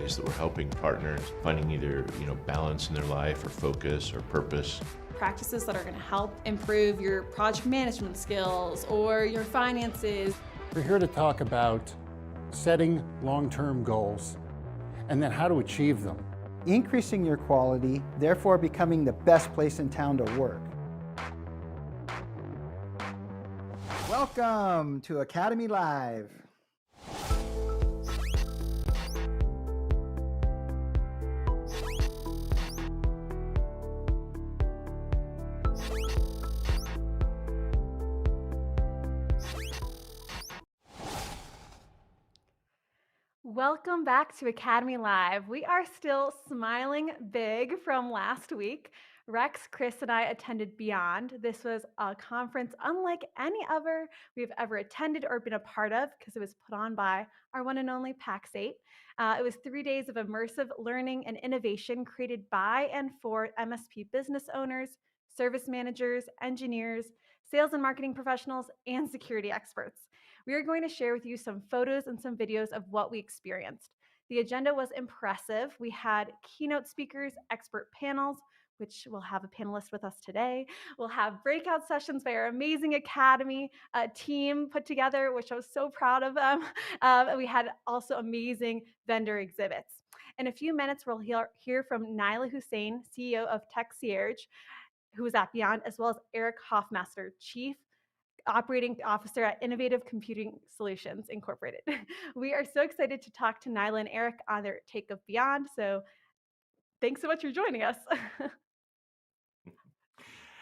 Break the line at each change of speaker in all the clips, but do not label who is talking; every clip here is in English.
ways that we're helping partners finding either, balance in their life or focus or purpose.
Practices that are going to help improve your project management skills or your finances.
We're here to talk about setting long-term goals and then how to achieve them.
Increasing your quality, therefore becoming the best place in town to work. Welcome to Academy Live.
Welcome back to Academy Live. We are still smiling big from last week. Rex, Chris, and I attended Beyond. This was a conference unlike any other we've ever attended or been a part of because it was put on by our one and only Pax8. It was 3 days of immersive learning and innovation created by and for MSP business owners, service managers, engineers, sales and marketing professionals, and security experts. We are going to share with you some photos and some videos of what we experienced. The agenda was impressive. We had keynote speakers, expert panels, which we'll have a panelist with us today. We'll have breakout sessions by our amazing Academy team put together, which I was so proud of them. We had also amazing vendor exhibits. In a few minutes, we'll hear from Naaila, Hossain, CEO of Techcierge, who was at Beyond, as well as Eric Hoffmaster, Chief Operating Officer at Innovative Computing Solutions Incorporated. We are so excited to talk to Naaila and Eric on their take of Beyond. So thanks so much for joining us.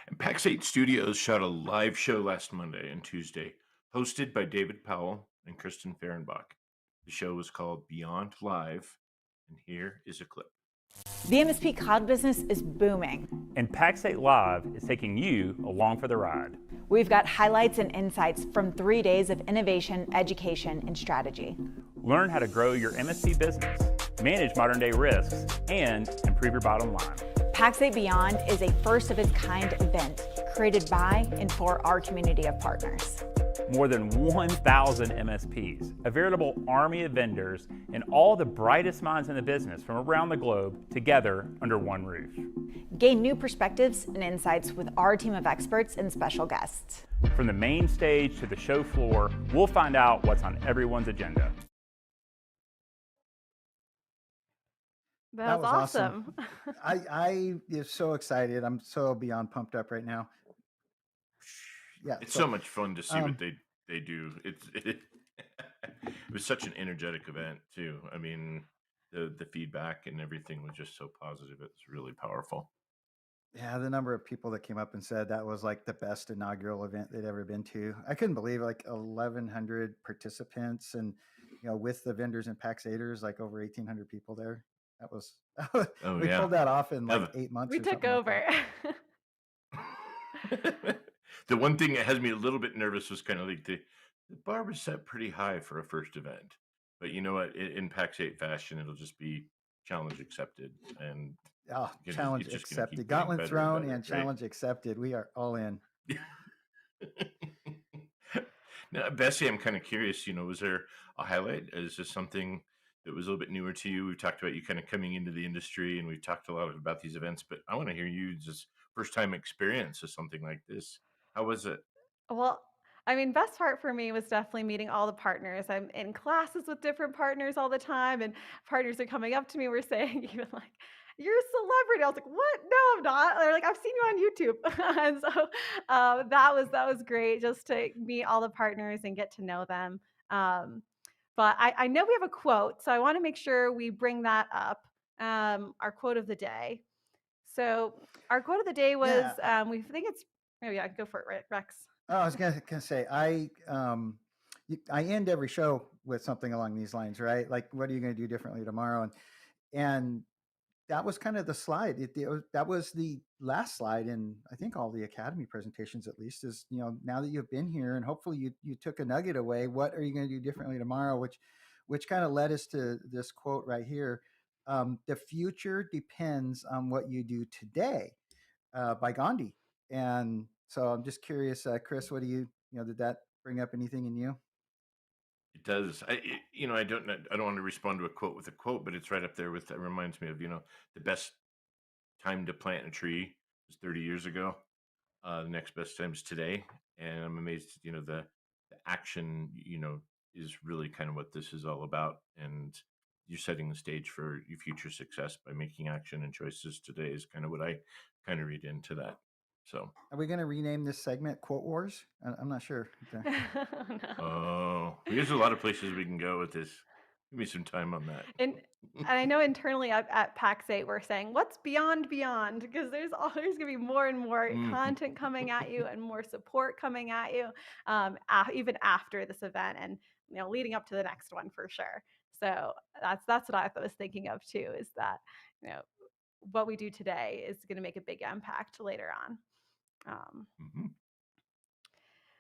And Pax8 Studios shot a live show last Monday and Tuesday, hosted by David Powell and Kristen Fehrenbach. The show was called Beyond Live, and here is a clip.
The MSP cloud business is booming.
And Pax8 Live is taking you along for the ride.
We've got highlights and insights from 3 days of innovation, education, and strategy.
Learn how to grow your MSP business, manage modern day risks, and improve your bottom line.
Pax8 Beyond is a first of its kind event created by and for our community of partners.
More than 1,000 MSPs, a veritable army of vendors, and all the brightest minds in the business from around the globe together under one roof.
Gain new perspectives and insights with our team of experts and special guests.
From the main stage to the show floor, we'll find out what's on everyone's agenda.
That was awesome.
I am so excited. I'm so beyond pumped up right now. Yeah,
It's so much fun to see what they do. It was such an energetic event too. I mean, the feedback and everything was just so positive. It's really powerful.
Yeah, the number of people that came up and said that was like the best inaugural event they'd ever been to. I couldn't believe like 1,100 participants, and with the vendors and Pax8ers, like over 1,800 people there. That was we pulled that off in like 8 months.
We took over.
The one thing that has me a little bit nervous was kind of like the bar was set pretty high for a first event. But you know what? In PAX8 fashion, it'll just be challenge accepted. And
challenge accepted. Gauntlet thrown and challenge accepted. We are all in.
Now, Bessie, I'm kind of curious, was there a highlight? Is this something that was a little bit newer to you? We've talked about you kind of coming into the industry, and we've talked a lot about these events, but I want to hear you just first time experience of something like this. How was it?
Well, I mean, best part for me was definitely meeting all the partners. I'm in classes with different partners all the time, and partners are coming up to me. We're saying even like, "You're a celebrity." I was like, "What? No, I'm not." They're like, "I've seen you on YouTube." And so that was great just to meet all the partners and get to know them. But I know we have a quote, so I want to make sure we bring that up. Our quote of the day. So our quote of the day was, we think it's, oh yeah, go for it, Rex.
Oh, I was gonna say I end every show with something along these lines, right? Like, what are you gonna do differently tomorrow? And that was kind of the slide. That was the last slide in I think all the Academy presentations, at least, is now that you've been here and hopefully you took a nugget away. What are you going to do differently tomorrow? Which kind of led us to this quote right here. The future depends on what you do today, by Gandhi. And so I'm just curious, Chris, what do you did that bring up anything in you?
It does. I don't want to respond to a quote with a quote, but it's right up there with. It reminds me of the best time to plant a tree was 30 years ago. The next best time is today, and I'm amazed. The action. Is really kind of what this is all about, and you're setting the stage for your future success by making action and choices today. Is kind of what I kind of read into that. So,
Are we going to rename this segment "Quote Wars"? I'm not sure. Okay.
No.
there's a lot of places we can go with this. Give me some time on that.
And I know internally at Pax8 we're saying what's beyond beyond, because there's always going to be more and more
Mhm.
content coming at you and more support coming at you, even after this event, and leading up to the next one for sure. So that's what I was thinking of too, is that you know what we do today is going to make a big impact later on.
Mhm.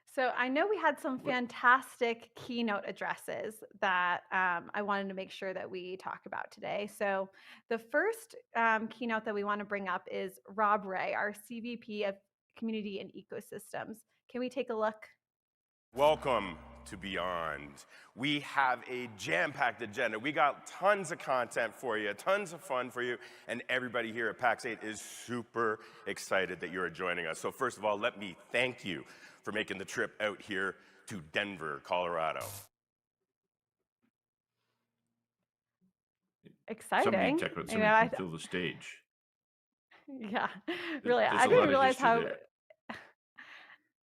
So I know we had some
What?
fantastic keynote addresses that I wanted to make sure that we talk about today. So the first keynote that we want to bring up is Rob Ray, our CVP of Community and Ecosystems. Can we take a look?
Welcome to Beyond. We have a jam-packed agenda. We got tons of content for you, tons of fun for you, and everybody here at Pax8 is super excited that you're joining us. So first of all, let me thank you for making the trip out here to Denver, Colorado.
Somebody
Exciting.
talk about
You
somebody
know,
can fill the stage.
yeah, really,
There's
I
a
didn't
lot of
realize
history
how.
there.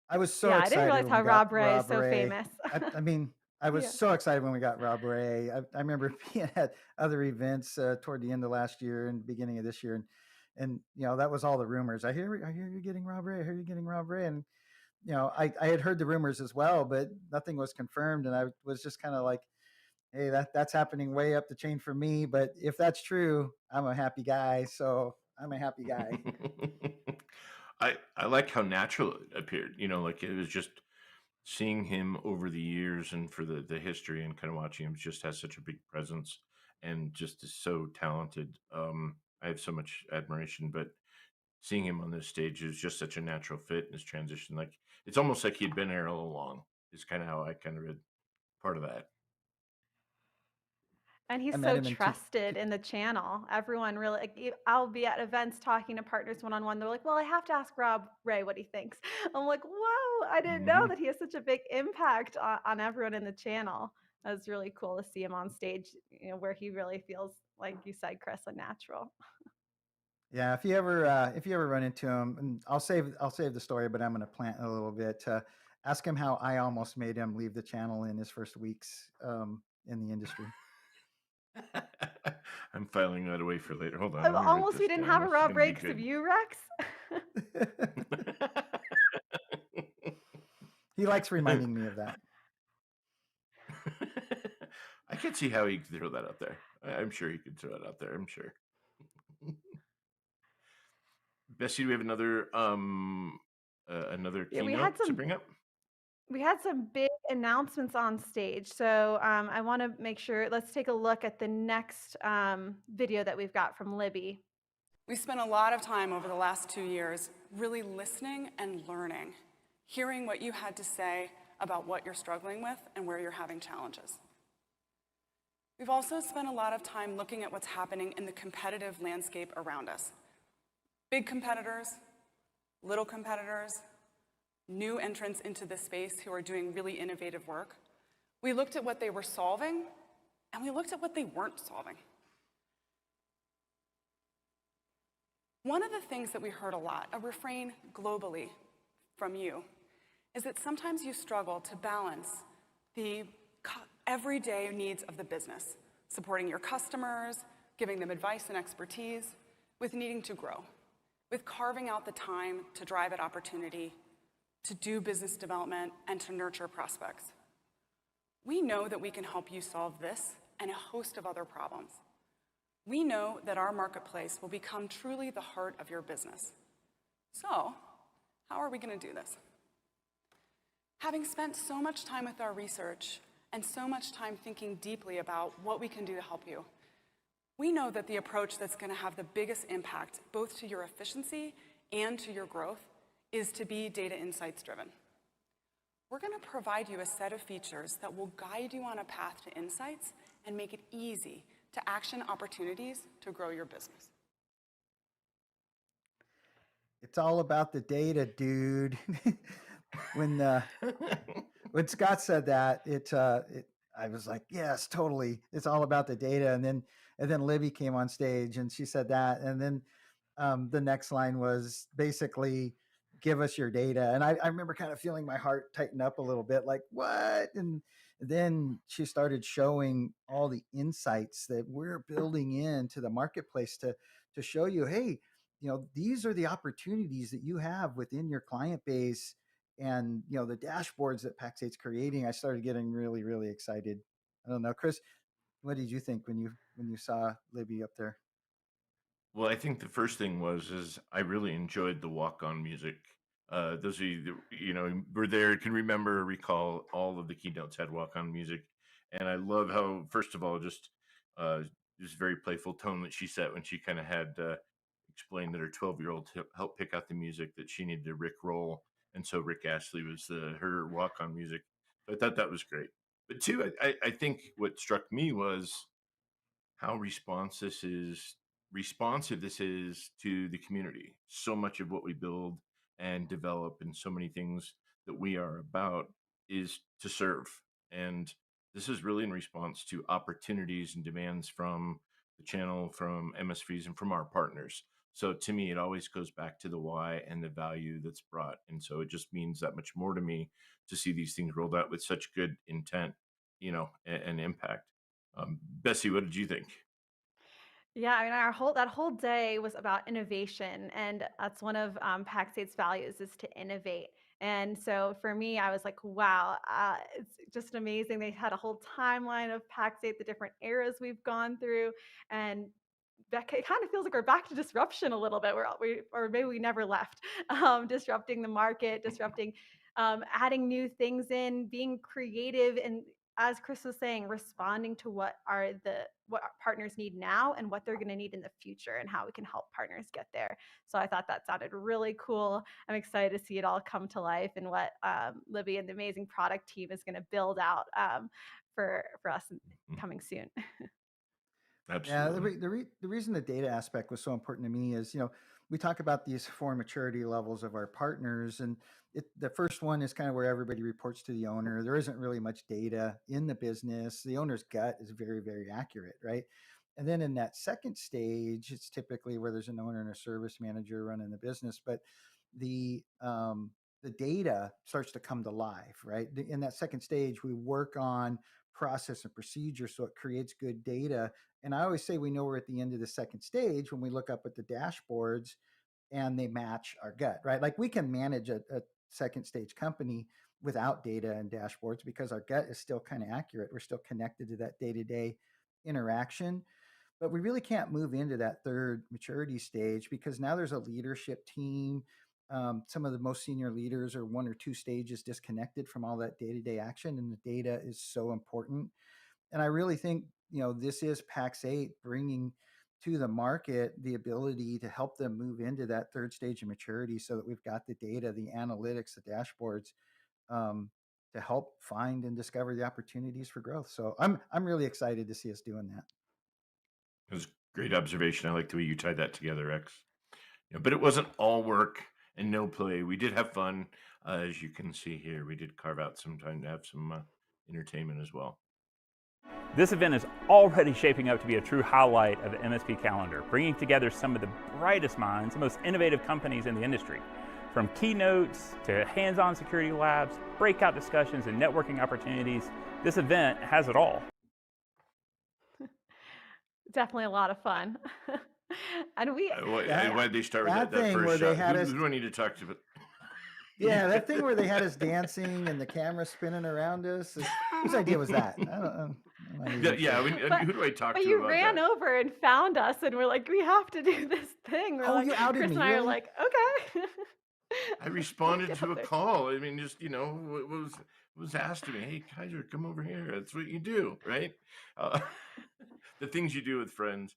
I was so
Yeah, I didn't
excited
realize
when
how
we got
Rob Ray is
Rob
so
Ray.
famous.
I mean, I was
Yeah.
so excited when we got Rob Ray. I remember being at other events toward the end of last year and beginning of this year, and that was all the rumors. I hear you're getting Rob Ray. I hear you're getting Rob Ray, and I had heard the rumors as well, but nothing was confirmed, and I was just kind of like, hey, that's happening way up the chain for me. But if that's true, I'm a happy guy. So I'm a happy guy.
I like how natural it appeared. Like it was just seeing him over the years and for the history and kind of watching him just has such a big presence and just is so talented. I have so much admiration, but seeing him on this stage is just such a natural fit in his transition. Like it's almost like he'd been there all along. Is kind of how I kind of read part of that.
And
I
he's
met
so
him in
trusted in the channel. Everyone really, like, I'll be at events talking to partners one-on-one. They're like, well, I have to ask Rob Ray what he thinks. I'm like, whoa, I didn't know
Mhm.
that he has such a big impact on everyone in the channel. It was really cool to see him on stage, where he really feels, like you said, Chris, a natural.
Yeah, if you ever run into him, and I'll save the story, but I'm going to plant a little bit. Ask him how I almost made him leave the channel in his first weeks in the industry.
I'm filing that away for later. Hold on. Let me write
Almost we
this
didn't
down.
have a
This is
Rob
gonna
Ray
be
because of
good.
you, Rex.
He likes reminding me of that.
I can see how he could throw that out there. I'm sure he could throw it out there. I'm sure. Bessie, do we have another
Yeah, we
keynote
had
to bring up?
some big announcements on stage. So I want to make sure, let's take a look at the next video that we've got from Libby.
We spent a lot of time over the last 2 years really listening and learning, hearing what you had to say about what you're struggling with and where you're having challenges. We've also spent a lot of time looking at what's happening in the competitive landscape around us. Big competitors, little competitors, new entrants into this space who are doing really innovative work. We looked at what they were solving, and we looked at what they weren't solving. One of the things that we heard a lot, a refrain globally from you, is that sometimes you struggle to balance the everyday needs of the business, supporting your customers, giving them advice and expertise, with needing to grow, with carving out the time to drive at opportunity, to do business development, and to nurture prospects. We know that we can help you solve this and a host of other problems. We know that our marketplace will become truly the heart of your business. So, how are we going to do this? Having spent so much time with our research and so much time thinking deeply about what we can do to help you, we know that the approach that's going to have the biggest impact both to your efficiency and to your growth is to be data insights driven. we're going to provide you a set of features that will guide you on a path to insights and make it easy to action opportunities to grow your business.
It's all about the data, dude. when when Scott said that, I was like, yes, totally. It's all about the data. And then Libby came on stage and she said that, and then the next line was basically, give us your data. And I remember kind of feeling my heart tighten up a little bit, like, what? And then she started showing all the insights that we're building into the marketplace to show you, hey, these are the opportunities that you have within your client base, and the dashboards that Pax8's creating. I started getting really, really excited. I don't know, Chris, what did you think when you saw Libby up there?
Well, I think the first thing is I really enjoyed the walk-on music. Those of you that, were there can recall all of the keynotes had walk-on music, and I love how, first of all, just very playful tone that she set when she kind of had explained that her 12-year-old helped pick out the music that she needed to Rick roll, and so Rick Astley was her walk-on music. So I thought that was great. But two, I think what struck me was how responsive this is to the community. So much of what we build and develop, and so many things that we are about, is to serve. And this is really in response to opportunities and demands from the channel, from MSPs, and from our partners. So to me, it always goes back to the why and the value that's brought. And so it just means that much more to me to see these things rolled out with such good intent, and impact. Bessie, what did you think?
Yeah, I mean, that whole day was about innovation, and that's one of Pax8's values, is to innovate. And so for me, I was like, wow, it's just amazing. They had a whole timeline of Pax8, the different eras we've gone through, and it kind of feels like we're back to disruption a little bit. Or maybe we never left. Disrupting the market, disrupting, adding new things in, being creative, and as Chris was saying, responding to what our partners need now and what they're going to need in the future, and how we can help partners get there. So I thought that sounded really cool. I'm excited to see it all come to life, and what Libby and the amazing product team is going to build out for us coming soon.
Yeah,
Absolutely.
the reason the data aspect was so important to me is, we talk about these four maturity levels of our partners, and the first one is kind of where everybody reports to the owner. There isn't really much data in the business. The owner's gut is very, very accurate, right? And then in that second stage, it's typically where there's an owner and a service manager running the business, but the the data starts to come to life, right? In that second stage, we work on process and procedure so it creates good data. And I always say we know we're at the end of the second stage when we look up at the dashboards and they match our gut, right? Like we can manage a second stage company without data and dashboards because our gut is still kind of accurate. We're still connected to that day-to-day interaction. But we really can't move into that third maturity stage because now there's a leadership team. Some of the most senior leaders are one or two stages disconnected from all that day-to-day action, and the data is so important. And I really think, this is Pax8 bringing to the market the ability to help them move into that third stage of maturity so that we've got the data, the analytics, the dashboards, to help find and discover the opportunities for growth. So I'm really excited to see us doing that.
It was a great observation. I like the way you tied that together, X. But it wasn't all work and no play. We did have fun, as you can see here. We did carve out some time to have some entertainment as well.
This event is already shaping up to be a true highlight of the MSP calendar, bringing together some of the brightest minds, the most innovative companies in the industry. From keynotes to hands-on security labs, breakout discussions, and networking opportunities, this event has it all.
Definitely a lot of fun. And
Why did they start with that
thing where
first
they
shot?
had
Who
us.
do I need to talk to?
Yeah, that thing where they had us dancing and the camera spinning around us. Whose idea was that? I don't know.
Who do I talk
But
to
you
about
ran
that?
over and found us, and we're like, we have to do this thing. We're
Oh,
like,
you outed
Chris
me,
and I are
really?
like, okay.
I
We'll
responded
get
to
up
a
there.
call. I mean, just what was asked of me. Hey, Kaiser, come over here. That's what you do, right? Uh, the things you do with friends.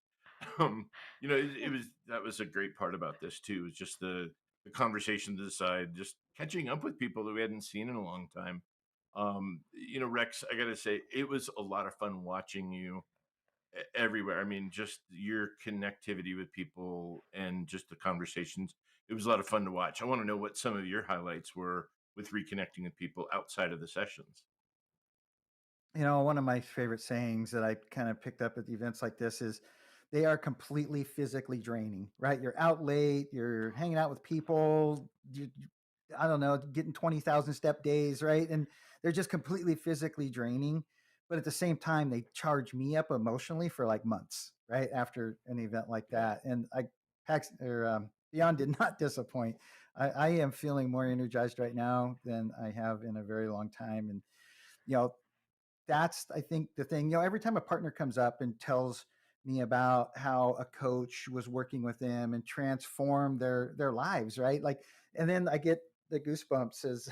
That was a great part about this too. Is just the the conversation to the side, just catching up with people that we hadn't seen in a long time. Rex, I gotta say, it was a lot of fun watching you everywhere. I mean, just your connectivity with people and just the conversations. It was a lot of fun to watch. I want to know what some of your highlights were with reconnecting with people outside of the sessions.
One of my favorite sayings that I kind of picked up at events like this is they are completely physically draining, right? You're out late, you're hanging out with people, I don't know, getting 20,000 step days, right? And they're just completely physically draining. But at the same time, they charge me up emotionally for like months, right? After an event like that. And Beyond did not disappoint. I am feeling more energized right now than I have in a very long time. And, you know, that's I think the thing. Every time a partner comes up and tells me about how a coach was working with them and transformed their lives, right? Like, and then I get the goosebumps as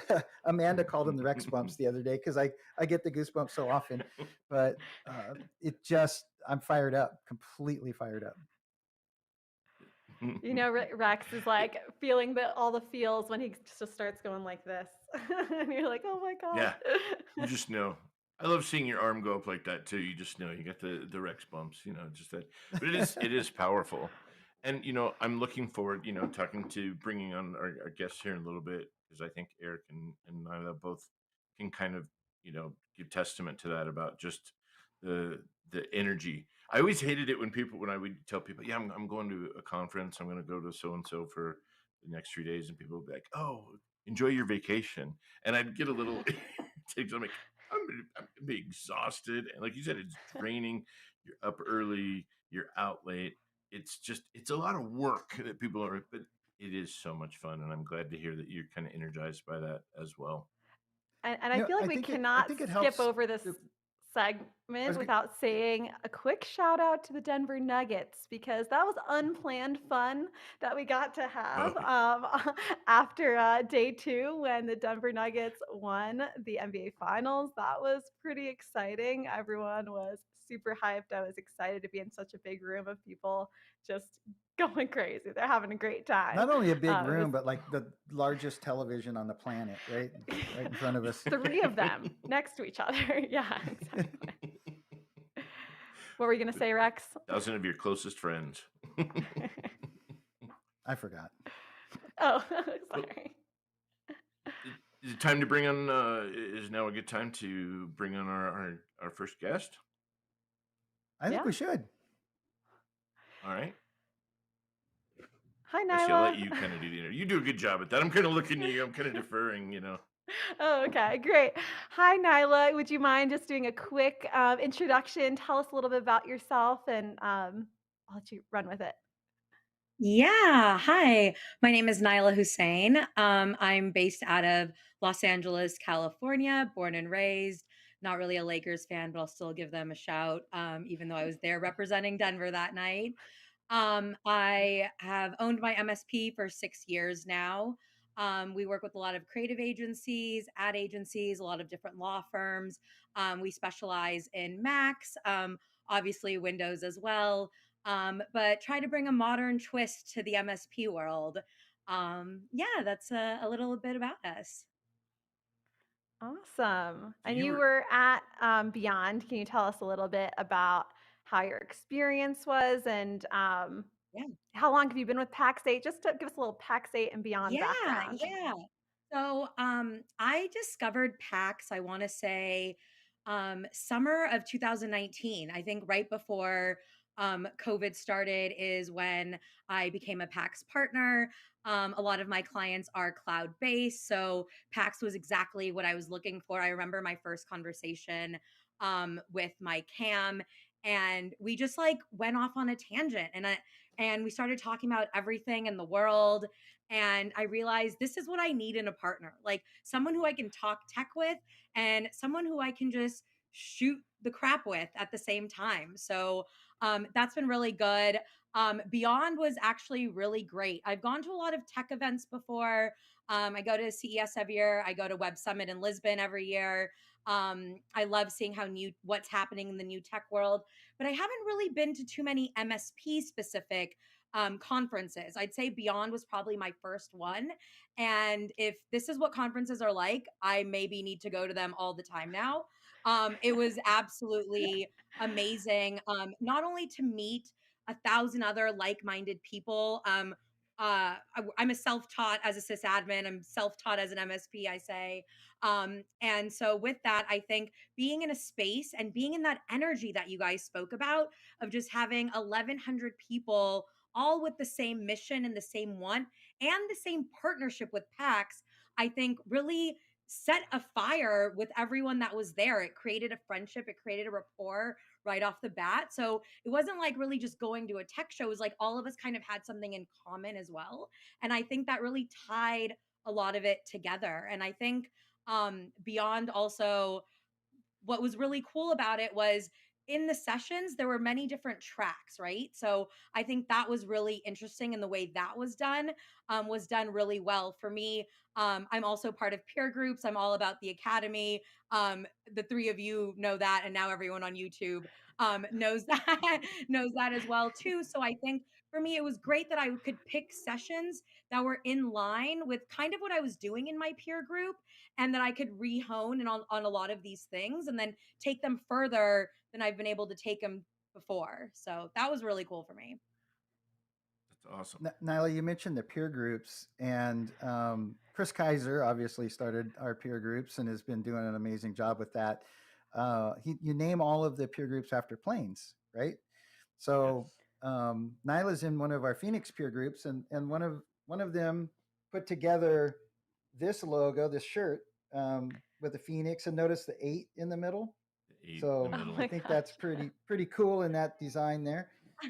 Amanda called them the Rex bumps the other day, because I get the goosebumps so often. But it just I'm fired up, completely fired up.
Rex is like feeling all the feels when he just starts going like this. And you're like, oh my God.
Yeah, you just know. I love seeing your arm go up like that too. You just know you got the Rex bumps, just that. But it is powerful, and I'm looking forward, talking to bringing on our guests here in a little bit, because I think Eric and Naaila both can kind of give testament to that, about just the energy. I always hated it when I would tell people, yeah, I'm going to a conference, I'm going to go to so and so for the next 3 days, and people would be like, oh, enjoy your vacation, and I'd get a little I'm like, I'm gonna be exhausted, and like you said, it's draining. You're up early, you're out late. It's a lot of work that people are, but it is so much fun, and I'm glad to hear that you're kind of energized by that as well.
And I feel like we
I
cannot
think it
skip
helps.
over this
I
segment
was g-
without saying a quick shout out to the Denver Nuggets, because that was unplanned fun that we got to have
Oh,
after day 2 when the Denver Nuggets won the NBA Finals. That was pretty exciting. Everyone was super hyped. I was excited to be in such a big room of people just going crazy. They're having a great time.
Not only a big
It was
room, but like the largest television on the planet, right in front of us.
3 of them next to each other. Yeah, exactly. What were you going to say, Rex?
1,000 of your closest friends.
I forgot.
Oh,
Well,
sorry.
is it time to bring on? Is now a good time to bring on our first guest?
I think
Yeah.
we should.
All right.
Hi,
Bessie, I'll let
Naaila.
you kind of do the interview. You do a good job at that. I'm kind of looking at you. I'm kind of deferring.
Oh, okay, great. Hi, Naaila. Would you mind just doing a quick introduction? Tell us a little bit about yourself, and I'll let you run with it.
Yeah. Hi. My name is Naaila Hossain. I'm based out of Los Angeles, California, born and raised. Not really a Lakers fan, but I'll still give them a shout, even though I was there representing Denver that night. I have owned my MSP for 6 years now. We work with a lot of creative agencies, ad agencies, a lot of different law firms. We specialize in Macs, obviously Windows as well, but try to bring a modern twist to the MSP world. Yeah, that's a little bit about us.
Awesome.
So
And
you
you
were
were at Beyond. Can you tell us a little bit about how your experience was, and
Yeah.
how long have you been with Pax8? Just to give us a little Pax8 and Beyond
Yeah,
background.
yeah. So, I discovered PAX, I want to say, summer of 2019. I think right before COVID started is when I became a PAX partner. A lot of my clients are cloud based, so PAX was exactly what I was looking for. I remember my first conversation with my CAM, and we just like went off on a tangent, and we started talking about everything in the world. And I realized this is what I need in a partner, like someone who I can talk tech with and someone who I can just shoot the crap with at the same time. So that's been really good. Beyond was actually really great. I've gone to a lot of tech events before. I go to CES every year. I go to Web Summit in Lisbon every year. I love seeing what's happening in the new tech world, but I haven't really been to too many MSP specific conferences. I'd say Beyond was probably my first one. And if this is what conferences are like, I maybe need to go to them all the time now. It was absolutely amazing. Not only to meet 1,000 other like-minded people. I'm a self-taught as a sysadmin. I'm self-taught as an MSP, I say. And so with that, I think being in a space and being in that energy that you guys spoke about of just having 1,100 people all with the same mission and the same want and the same partnership with PAX, I think really set a fire with everyone that was there. It created a friendship, it created a rapport right off the bat. So it wasn't like really just going to a tech show. It was like all of us kind of had something in common as well. And I think that really tied a lot of it together. And I think Beyond also, what was really cool about it was in the sessions there were many different tracks, right? So I think that was really interesting, and the way that was done really well for me. I'm also part of peer groups. I'm all about the academy. The three of you know that, and now everyone on YouTube knows that knows that as well too. So I think for me it was great that I could pick sessions that were in line with kind of what I was doing in my peer group, and that I could rehone and on a lot of these things and then take them further than I've been able to take them before. So that was really cool for me.
That's awesome.
Naaila, you mentioned the peer groups, and Chris Kaiser obviously started our peer groups and has been doing an amazing job with that. You name all of the peer groups after planes, right? So Naila's in one of our Phoenix peer groups, and one of them put together this logo, this shirt with the Phoenix, and notice the 8 in the middle.
In
So
the middle.
I think that's pretty cool in that design there.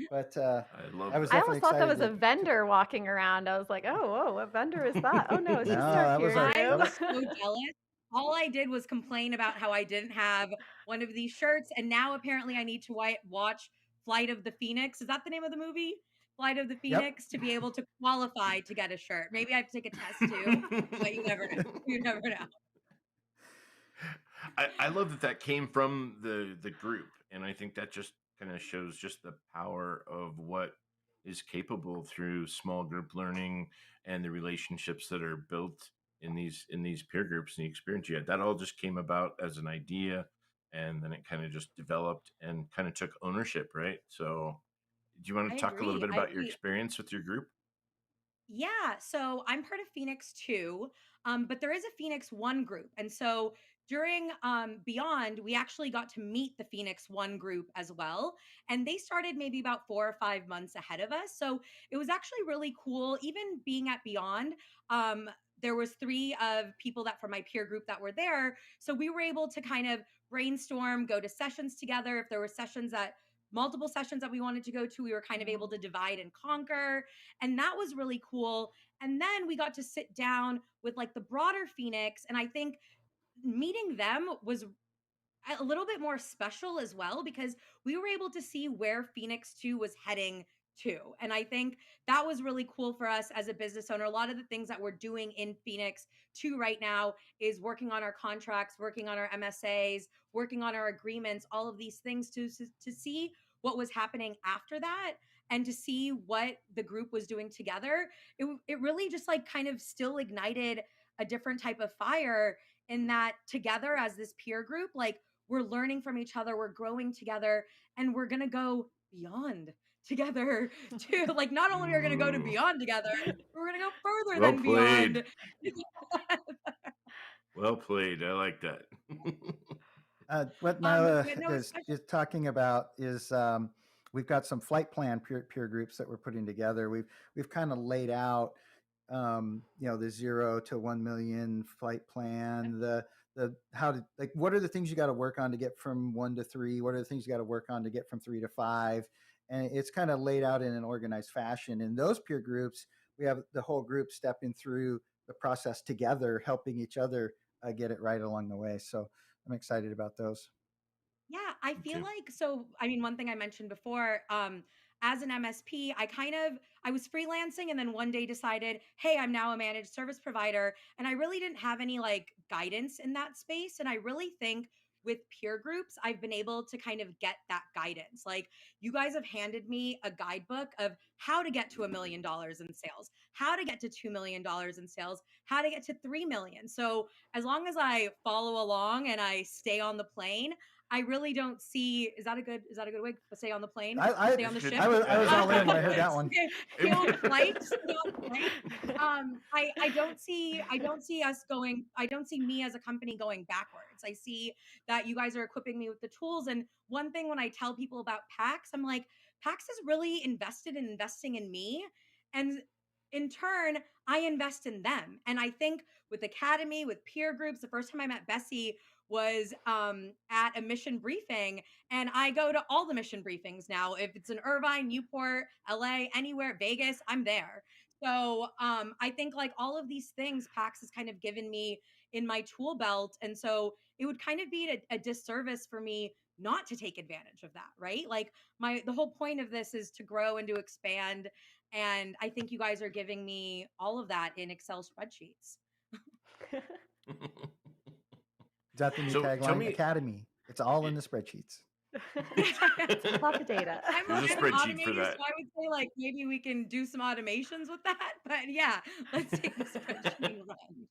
But
I love
I was
that.
I
definitely
almost thought that
excited
was a vendor walking around. I was like, oh, what vendor is that? Oh no, it's
No,
just our
that was
peer
our
I
group.
was so jealous. All I did was complain about how I didn't have one of these shirts, and now apparently I need to watch Flight of the Phoenix. Is that the name of the movie? Flight of the
Yep.
Phoenix, to be able to qualify to get a shirt. Maybe I have to take a test too, but you never know. You never know.
I love that that came from the group, and I think that just kind of shows just the power of what is capable through small group learning and the relationships that are built in these peer groups and the experience you had. That all just came about as an idea, and then it kind of just developed and kind of took ownership, right? So, do you want
I
to talk a little
agree.
bit
I
about your
agree.
experience with your group?
Yeah, so I'm part of Phoenix too, but there is a Phoenix One group, and so during Beyond, we actually got to meet the Phoenix One group as well, and they started maybe about 4 or 5 months ahead of us. So it was actually really cool. Even being at Beyond, um, there was three of people that from my peer group that were there, so we were able to kind of brainstorm, go to sessions together. If there were sessions that multiple sessions that we wanted to go to, we were kind of able to divide and conquer, and that was really cool. And then we got to sit down with like the broader Phoenix, and I think meeting them was a little bit more special as well, because we were able to see where Phoenix 2 was heading to. And I think that was really cool for us as a business owner. A lot of the things that we're doing in Phoenix 2 right now is working on our contracts, working on our MSAs, working on our agreements, all of these things to see what was happening after that, and to see what the group was doing together. It really just like kind of still ignited a different type of fire, in that together as this peer group, like we're learning from each other, we're growing together, and we're gonna go beyond together too. Like not only are we gonna go to
Ooh,
beyond together, we're gonna go further
well
than
played.
beyond.
Well played. I like that.
What Naaila
But no, especially
is talking about is we've got some flight plan peer groups that we're putting together. We've kind of laid out the 0 to 1 million flight plan, the how to, like, what are the things you got to work on to get from 1 to 3, what are the things you got to work on to get from 3 to 5, and it's kind of laid out in an organized fashion. In those peer groups, we have the whole group stepping through the process together, helping each other get it right along the way. So I'm excited about those.
yeah, I
Me
feel
too.
like, so I mean, one thing I mentioned before, as an MSP, I was freelancing, and then one day decided, hey, I'm now a managed service provider, and I really didn't have any like guidance in that space. And I really think with peer groups, I've been able to kind of get that guidance. Like, you guys have handed me a guidebook of how to get to $1 million in sales, how to get to $2 million in sales, how to get to 3 million. So as long as I follow along and I stay on the plane, I really don't see. Is that a good way to stay on the plane? Stay on the ship.
I was all in when I heard that one.
Stay on the flight. Stay on the flight. I don't see us going. I don't see me as a company going backwards. I see that you guys are equipping me with the tools. And one thing, when I tell people about Pax, I'm like, Pax is really invested in investing in me, and in turn, I invest in them. And I think with Academy, with peer groups, the first time I met Bessie was at a mission briefing, and I go to all the mission briefings now. If it's in Irvine, Newport, LA, anywhere, Vegas, I'm there. So I think like all of these things Pax has kind of given me in my tool belt. And so it would kind of be a disservice for me not to take advantage of that, right? Like the whole point of this is to grow and to expand. And I think you guys are giving me all of that in Excel spreadsheets.
Is that the new tagline? Academy. It's all in the spreadsheets.
Lots of data.
There's a spreadsheet for that. So I would say like maybe we can do some automations with that. But yeah, let's take the spreadsheet run.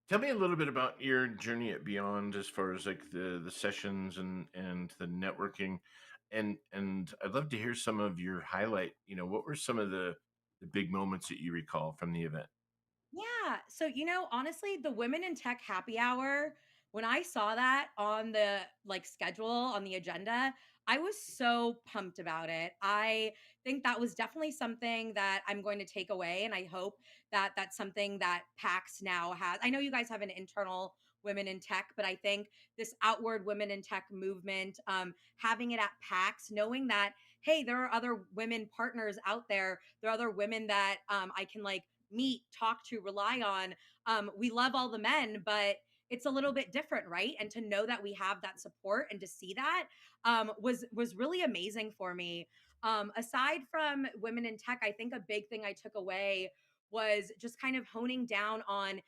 Tell me a little bit about your journey at Beyond, as far as like the sessions and the networking, and I'd love to hear some of your highlight. What were some of the big moments that you recall from the event?
Yeah. So, honestly, the Women in Tech happy hour, when I saw that on the schedule, on the agenda, I was so pumped about it. I think that was definitely something that I'm going to take away. And I hope that that's something that Pax now has. I know you guys have an internal Women in Tech, but I think this outward Women in Tech movement, having it at Pax, knowing that, hey, there are other women partners out there. There are other women that I can meet, talk to, rely on. We love all the men, but it's a little bit different, right? And to know that we have that support and to see that was really amazing for me. Aside from Women in Tech, I think a big thing I took away was just kind of honing down on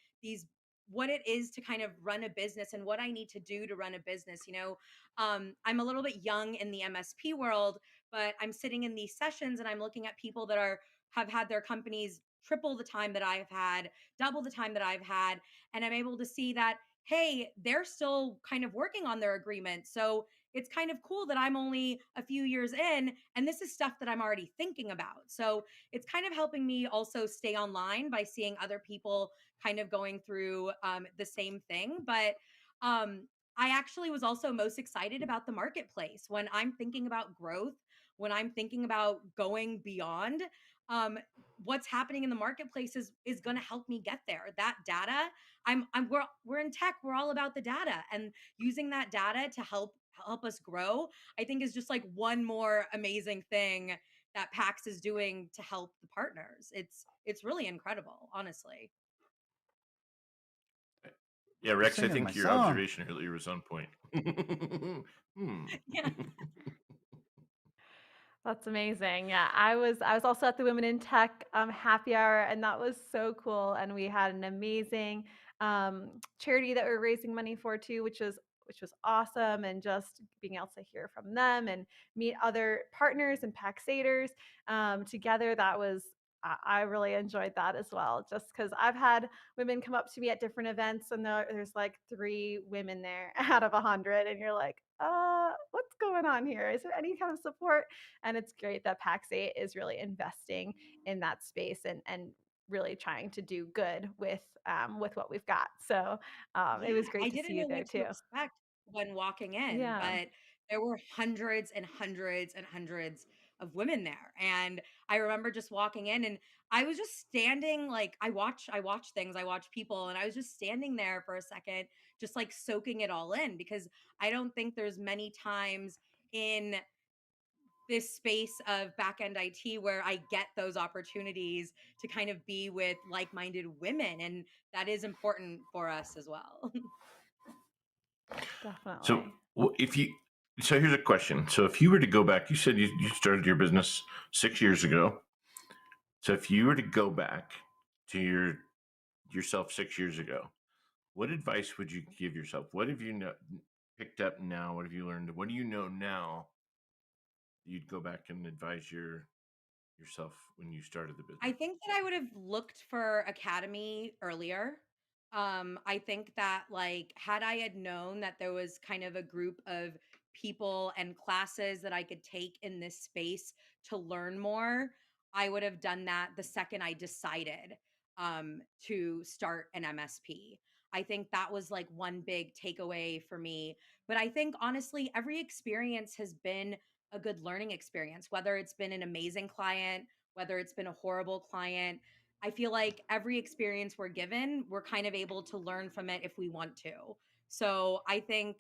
what it is to kind of run a business and what I need to do to run a business. I'm a little bit young in the MSP world, but I'm sitting in these sessions and I'm looking at people that have had their companies triple the time that I've had, double the time that I've had. And I'm able to see that, hey, they're still kind of working on their agreement. So it's kind of cool that I'm only a few years in, and this is stuff that I'm already thinking about. So it's kind of helping me also stay online by seeing other people kind of going through the same thing. But I actually was also most excited about the marketplace. When I'm thinking about growth, when I'm thinking about going beyond, what's happening in the marketplace is going to help me get there. That data, we're in tech. We're all about the data, and using that data to help us grow, I think is just like one more amazing thing that Pax is doing to help the partners. It's really incredible, honestly.
Yeah, Rex, I think your observation earlier was on point.
Yeah.
That's amazing. Yeah, I was also at the Women in Tech happy hour, and that was so cool. And we had an amazing charity that we're raising money for too, which was awesome. And just being able to hear from them and meet other partners and Pax8ers together, that was I really enjoyed that as well. Just because I've had women come up to me at different events, and there's like 3 women there out of 100, and you're like, what's going on here? Is there any kind of support? And it's great that Pax8 is really investing in that space and really trying to do good with what we've got. So it was great to see you there too.
I didn't know what to expect when walking in, but there were hundreds and hundreds and hundreds of women there. And I remember just walking in, and I was just standing, I watch things, I watch people, and I was just standing there for a second, just like soaking it all in, because I don't think there's many times in this space of back-end IT where I get those opportunities to kind of be with like-minded women. And that is important for us as well.
Definitely.
So here's a question. So if you were to go back, you said you started your business 6 years ago. So if you were to go back to yourself 6 years ago, What advice would you give yourself? What have you picked up now? What have you learned? What do you know now you'd go back and advise yourself when you started the
I
business?
think that I would have looked for academy earlier. I think that like had I had known that there was kind of a group of people and classes that I could take in this space to learn more, I would have done that the second I decided to start an MSP. I think that was like one big takeaway for me. But I think honestly, every experience has been a good learning experience, whether it's been an amazing client, whether it's been a horrible client. I feel like every experience we're given, we're kind of able to learn from it if we want to. So I think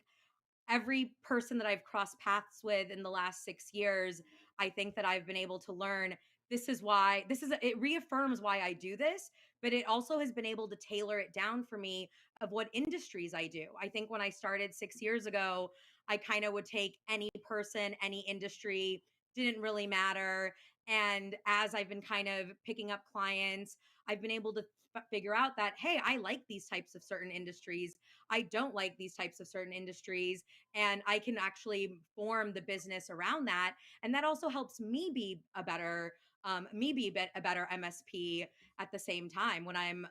every person that I've crossed paths with in the last 6 years, I think that I've been able to learn it reaffirms why I do this, but it also has been able to tailor it down for me of what industries I do. I think when I started 6 years ago, I kind of would take any person, any industry, didn't really matter. And as I've been kind of picking up clients, I've been able to figure out that, hey, I like these types of certain industries. I don't like these types of certain industries, and I can actually form the business around that. And that also helps me be a better a better MSP at the same time when I'm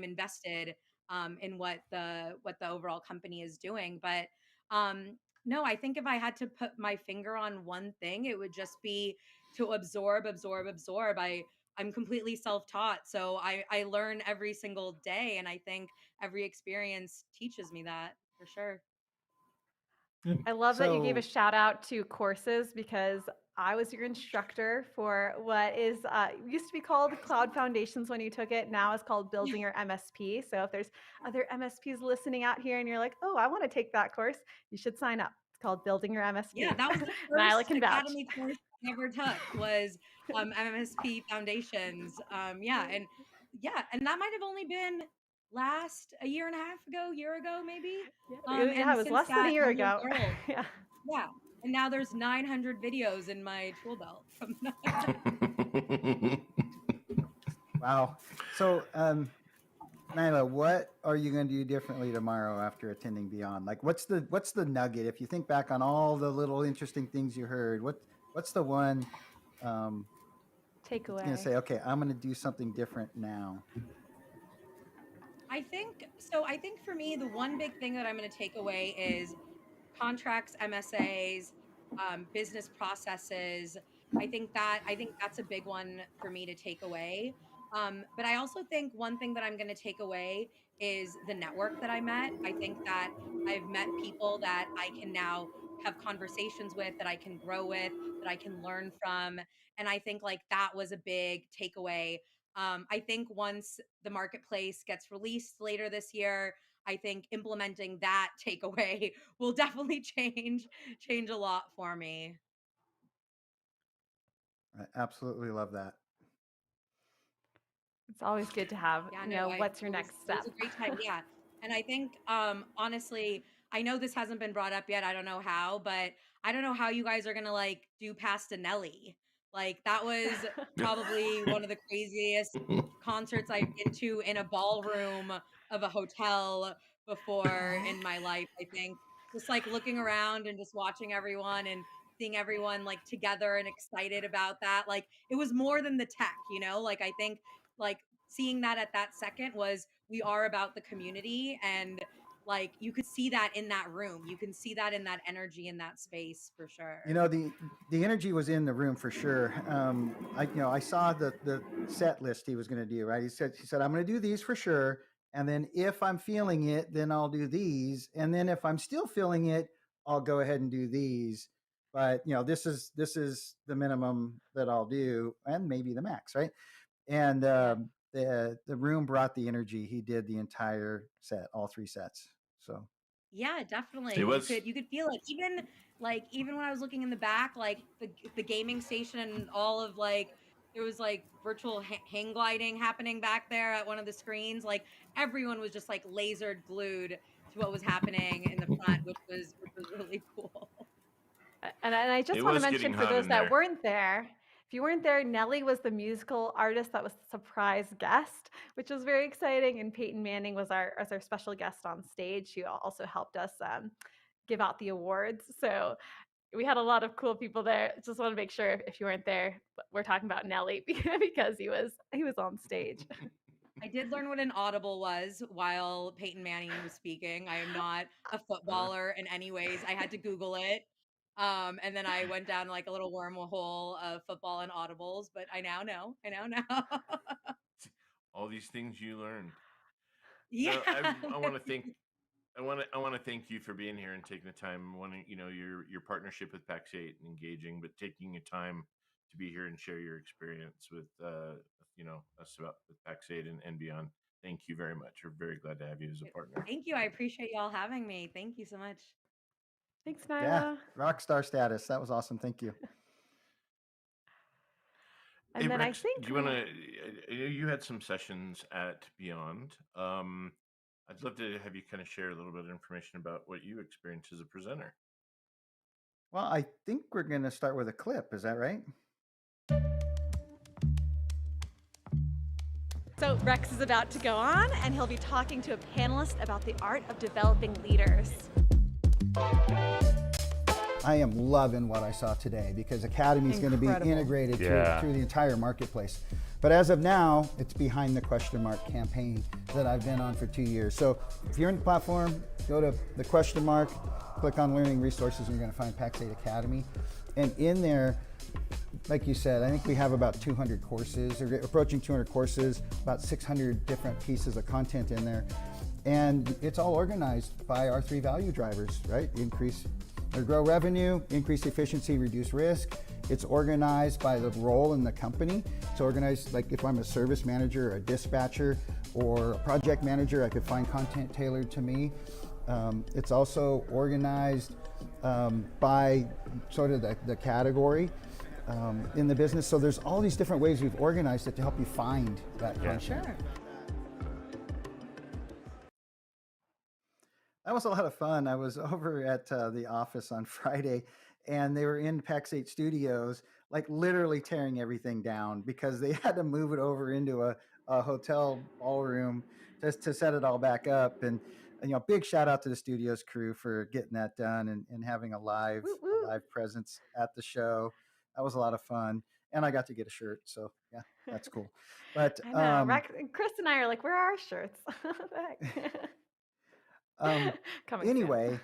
invested in what the overall company is doing. But no, I think if I had to put my finger on one thing, it would just be to absorb. I'm completely self-taught, so I learn every single day, and I think every experience teaches me that for sure.
I love that you gave a
So
shout out to courses because I was your instructor for what used to be called Cloud Foundations when you took it. Now it's called Building Your MSP. So if there's other MSPs listening out here and you're like, oh, I want to take that course, you should sign up. It's called Building Your
Yeah,
MSP.
that was the
Naaila
first
can vouch.
academy course I ever took was MMSP Foundations. And that might have only been last a year and a half ago, year ago maybe.
Yeah,
And
it was
since
less than a
that,
year
my whole
ago.
world,
Yeah.
yeah. And now there's 900 videos in my tool belt from that.
wow. So Naaila, what are you going to do differently tomorrow after attending Beyond? Like, what's the nugget? If you think back on all the little interesting things you heard, what's the one um, that's going to
Takeaway.
say, okay, I'm going to do something different now?
I think for me, the one big thing that I'm going to take away is contracts, MSAs, business processes. I think that's a big one for me to take away. But I also think one thing that I'm going to take away is the network that I met. I think that I've met people that I can now have conversations with, that I can grow with, that I can learn from. And I think like that was a big takeaway. I think once the marketplace gets released later this year, I think implementing that takeaway will definitely change a lot for me.
I absolutely love that.
It's always good to have,
Yeah, no,
what's your next
it was
step?
a great time. Yeah. And I think honestly, I know this hasn't been brought up yet. I don't know how, but I don't know how you guys are gonna like do Pastanelli. Like that was probably one of the craziest concerts I've been to in a ballroom of a hotel before in my life. I think just like looking around and just watching everyone and seeing everyone like together and excited about that. Like it was more than the tech, Like I think like seeing that at that second was we are about the community, and like you could see that in that room, you can see that in that energy in that space for sure.
The energy was in the room for sure. I saw the set list he was going to do. Right, he said I'm going to do these for sure, and then if I'm feeling it, then I'll do these, and then if I'm still feeling it, I'll go ahead and do these. But this is the minimum that I'll do, and maybe the max, right? And
Yeah.
the room brought the energy. He did the entire set, all three sets. So
Yeah, definitely.
It
You
was.
could feel it. Even when I was looking in the back, like the gaming station and all of like there was like virtual hang gliding happening back there at one of the screens. Like everyone was just like lasered glued to what was happening in the front, which was really cool.
And I
It
just want to
was
mention
getting
for
hot
those
in
that
there.
weren't there, If you weren't there, Nelly was the musical artist that was the surprise guest, which was very exciting. And Peyton Manning was our special guest on stage. She also helped us give out the awards. So we had a lot of cool people there. Just want to make sure if you weren't there, but we're talking about Nelly because he was on stage.
I did learn what an audible was while Peyton Manning was speaking. I am not a footballer in any ways. I had to Google it. And then I went down like a little wormhole of football and audibles, but I now know. I now know.
All these things you learned.
Yeah.
No, I want to thank I want to thank you for being here and taking the time. Wanting your partnership with Pax8 and engaging, but taking your time to be here and share your experience with us about with Pax8 and beyond. Thank you very much. We're very glad to have you as a partner.
Thank you. I appreciate y'all having me. Thank you so much.
Thanks,
Yeah,
Naaila.
rock star status. That was awesome. Thank you.
And
Hey
then I
Rex,
think
do you want to? You had some sessions at Beyond. I'd love to have you kind of share a little bit of information about what you experienced as a presenter.
Well, I think we're going to start with a clip. Is that right?
so. Rex is about to go on, and he'll be talking to a panelist about the art of developing leaders.
I am loving what I saw today because Academy is going to be integrated through the entire marketplace. But as of now, it's behind the question mark campaign that I've been on for 2 years. So if you're in the platform, go to the question mark, click on learning resources, and you're going to find Pax8 Academy. And in there, like you said, I think we have about 200 courses, or approaching 200 courses, about 600 different pieces of content in there. And it's all organized by our 3 value drivers, right? Increase or grow revenue, increase efficiency, reduce risk. It's organized by the role in the company. It's organized like if I'm a service manager or a dispatcher or a project manager, I could find content tailored to me. It's also organized by sort of the category in the business. So there's all these different ways we've organized it to help you find that content.
Sure.
That was a lot of fun. I was over at the office on Friday, and they were in Pax8 Studios, like literally tearing everything down because they had to move it over into a hotel ballroom just to set it all back up. And big shout out to the studios crew for getting that done and having a live presence at the show. That was a lot of fun, and I got to get a shirt, so yeah, that's cool. But
I know. Rex, Chris and I are like, where are our shirts?
anyway,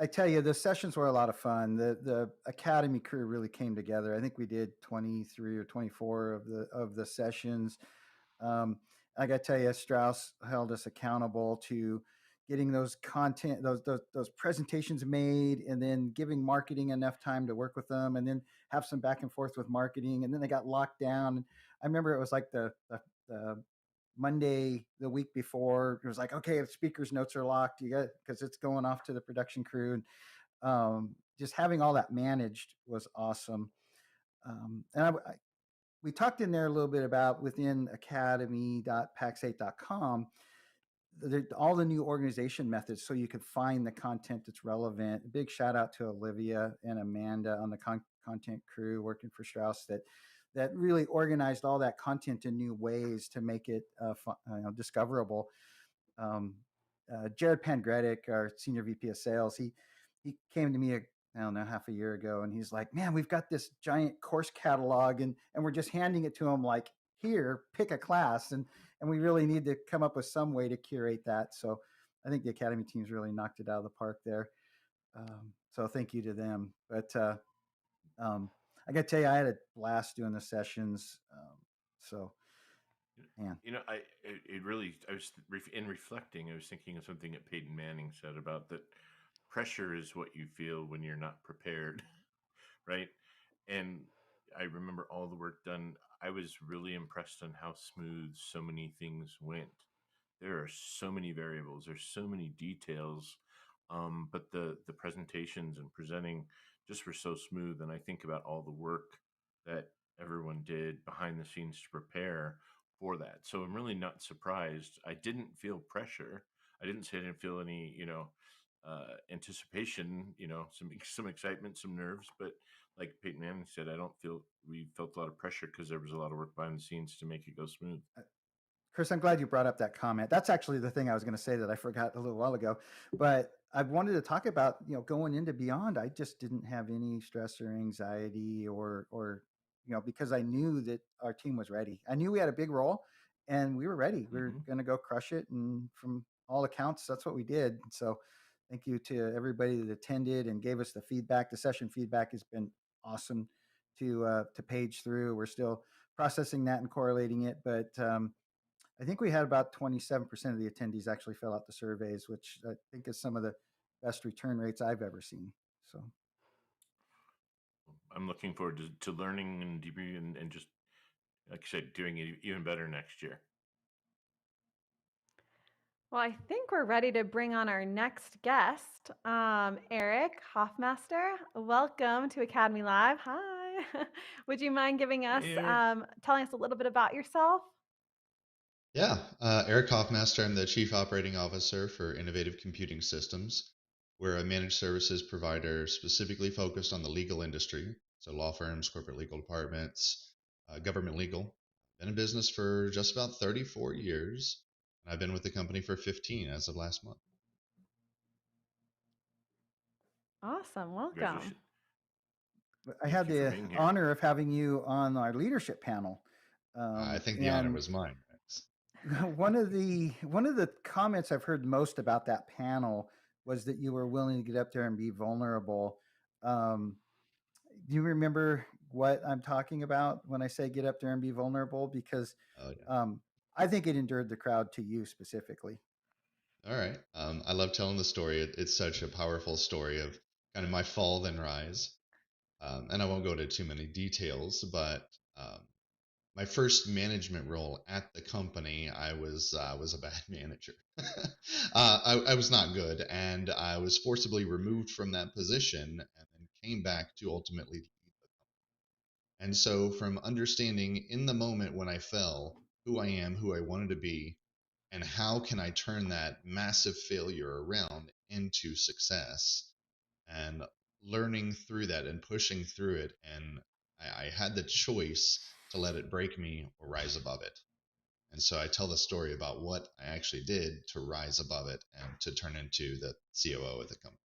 I tell you, the sessions were a lot of fun. The Academy crew really came together. I think we did 23 or 24 of the sessions. I got to tell you, Strauss held us accountable to getting those presentations made, and then giving marketing enough time to work with them, and then have some back and forth with marketing, and then they got locked down. I remember it was like the Monday the week before. It was like, okay, if speakers notes are locked, you got, because it's going off to the production crew, and just having all that managed was awesome. And we talked in there a little bit about within academy.pax8.com all the new organization methods, so you can find the content that's relevant. A big shout out to Olivia and Amanda on the content crew working for Strauss that really organized all that content in new ways to make it discoverable. Jared Pangretic, our senior VP of sales, he came to me I don't know, half a year ago, and he's like, man, we've got this giant course catalog, and we're just handing it to him like, here, pick a class, and we really need to come up with some way to curate that. So I think the Academy team's really knocked it out of the park there. So thank you to them. But I got to tell you, I had a blast doing the sessions. So, man.
I was in reflecting, I was thinking of something that Peyton Manning said about that pressure is what you feel when you're not prepared, right? And I remember all the work done. I was really impressed on how smooth so many things went. There are so many variables, there's so many details, but the presentations and presenting just were so smooth. And I think about all the work that everyone did behind the scenes to prepare for that. So I'm really not surprised. I didn't feel pressure. I didn't say I didn't feel any, anticipation, some excitement, some nerves, but like Peyton Manning said, I don't feel we felt a lot of pressure because there was a lot of work behind the scenes to make it go smooth.
Chris, I'm glad you brought up that comment. That's actually the thing I was going to say that I forgot a little while ago. But I wanted to talk about, going into Beyond. I just didn't have any stress or anxiety or because I knew that our team was ready. I knew we had a big role and we were ready. We were going to go crush it. And from all accounts, that's what we did. So thank you to everybody that attended and gave us the feedback. The session feedback has been awesome to page through. We're still processing that and correlating it, but I think we had about 27% of the attendees actually fill out the surveys, which I think is some of the best return rates I've ever seen. So
I'm looking forward to learning and debriefing and just, like I said, doing it even better next year.
Well, I think we're ready to bring on our next guest, Eric Hoffmaster. Welcome to Academy Live. Hi. Would you mind giving us,
Hey, Eric.
telling us a little bit about yourself?
Yeah, Eric Hoffmaster. I'm the Chief Operating Officer for Innovative Computing Systems. We're a managed services provider specifically focused on the legal industry, so law firms, corporate legal departments, government legal. Been in business for just about 34 years, and I've been with the company for 15 as of last month.
Awesome. Welcome.
Congratulations.
I
Thank
had
you for
the
being here.
honor of having you on our leadership panel.
I think the honor was mine, Rex.
one of the comments I've heard most about that panel was that you were willing to get up there and be vulnerable. Do you remember what I'm talking about when I say get up there and be vulnerable? Because
Oh, yeah.
I think it endured the crowd to you specifically.
All right. I love telling the story. It's such a powerful story of kind of my fall then rise. And I won't go into too many details, but my first management role at the company, I was a bad manager. I was not good, and I was forcibly removed from that position, and then came back to ultimately lead the company. And so, from understanding in the moment when I fell, who I am, who I wanted to be, and how can I turn that massive failure around into success, and learning through that and pushing through it, and I had the choice to let it break me or rise above it. And so I tell the story about what I actually did to rise above it and to turn into the COO of the company.